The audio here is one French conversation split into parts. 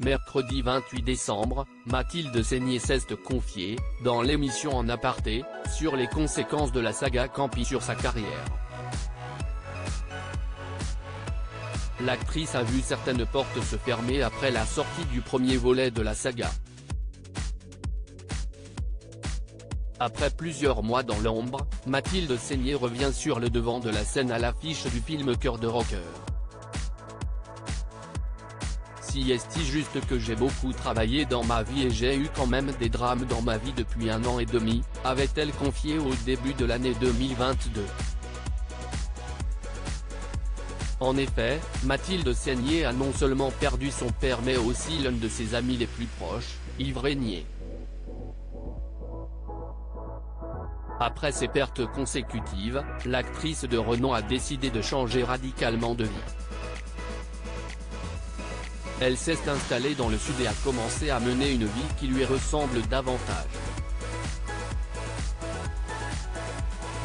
Mercredi 28 décembre, Mathilde Seigné s'est confiée, dans l'émission En Aparté, sur les conséquences de la saga Camping sur sa carrière. L'actrice a vu certaines portes se fermer après la sortie du premier volet de la saga. Après plusieurs mois dans l'ombre, Mathilde Seigné revient sur le devant de la scène à l'affiche du film Cœur de rocker. Si est juste que j'ai beaucoup travaillé dans ma vie et j'ai eu quand même des drames dans ma vie depuis 1 an et demi, avait-elle confié au début de l'année 2022. En effet, Mathilde Seigné a non seulement perdu son père mais aussi l'un de ses amis les plus proches, Yves Régnier. Après ces pertes consécutives, l'actrice de renom a décidé de changer radicalement de vie. Elle s'est installée dans le sud et a commencé à mener une vie qui lui ressemble davantage.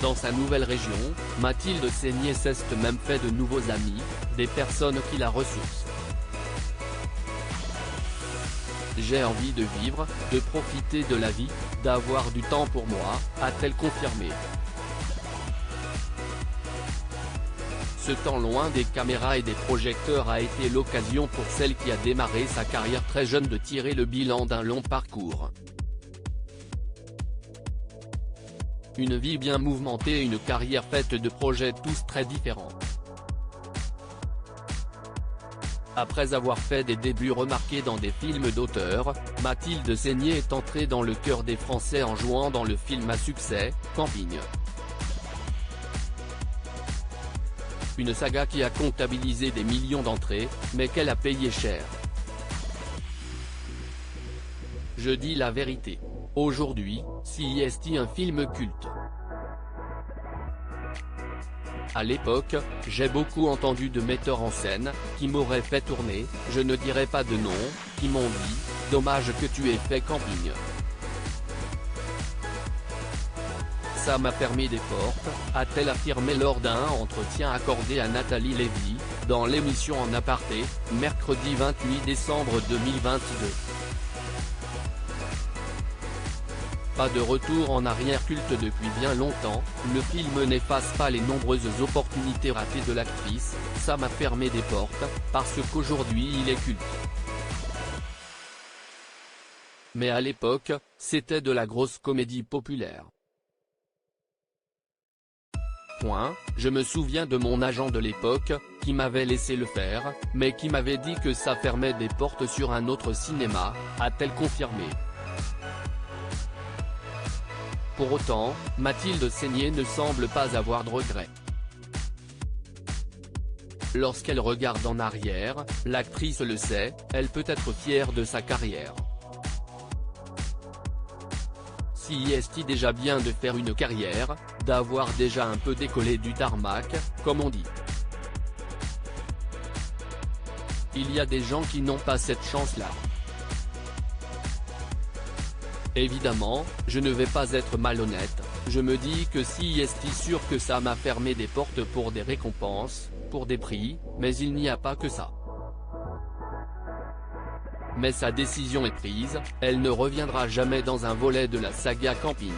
Dans sa nouvelle région, Mathilde Seigné s'est même fait de nouveaux amis, des personnes qui la ressourcent. J'ai envie de vivre, de profiter de la vie, d'avoir du temps pour moi, a-t-elle confirmé. Ce temps loin des caméras et des projecteurs a été l'occasion pour celle qui a démarré sa carrière très jeune de tirer le bilan d'un long parcours. Une vie bien mouvementée et une carrière faite de projets tous très différents. Après avoir fait des débuts remarqués dans des films d'auteur, Mathilde Seigné est entrée dans le cœur des Français en jouant dans le film à succès, Camping. Une saga qui a comptabilisé des millions d'entrées, mais qu'elle a payé cher. Je dis la vérité. Aujourd'hui, c'est un film culte. À l'époque, j'ai beaucoup entendu de metteurs en scène, qui m'auraient fait tourner, je ne dirai pas de nom, qui m'ont dit, dommage que tu aies fait Camping. Ça m'a fermé des portes, a-t-elle affirmé lors d'un entretien accordé à Nathalie Lévy, dans l'émission En Aparté, mercredi 28 décembre 2022. Pas de retour en arrière. Culte depuis bien longtemps, le film n'efface pas les nombreuses opportunités ratées de l'actrice, ça m'a fermé des portes, parce qu'aujourd'hui il est culte. Mais à l'époque, c'était de la grosse comédie populaire. Je me souviens de mon agent de l'époque, qui m'avait laissé le faire, mais qui m'avait dit que ça fermait des portes sur un autre cinéma, a-t-elle confirmé. Pour autant, Mathilde Seigné ne semble pas avoir de regrets. Lorsqu'elle regarde en arrière, l'actrice le sait, elle peut être fière de sa carrière. Si est déjà bien de faire une carrière, d'avoir déjà un peu décollé du tarmac, comme on dit. Il y a des gens qui n'ont pas cette chance-là. Évidemment, je ne vais pas être malhonnête, je me dis que si est sûr que ça m'a fermé des portes pour des récompenses, pour des prix, mais il n'y a pas que ça. Mais sa décision est prise, elle ne reviendra jamais dans un volet de la saga Camping.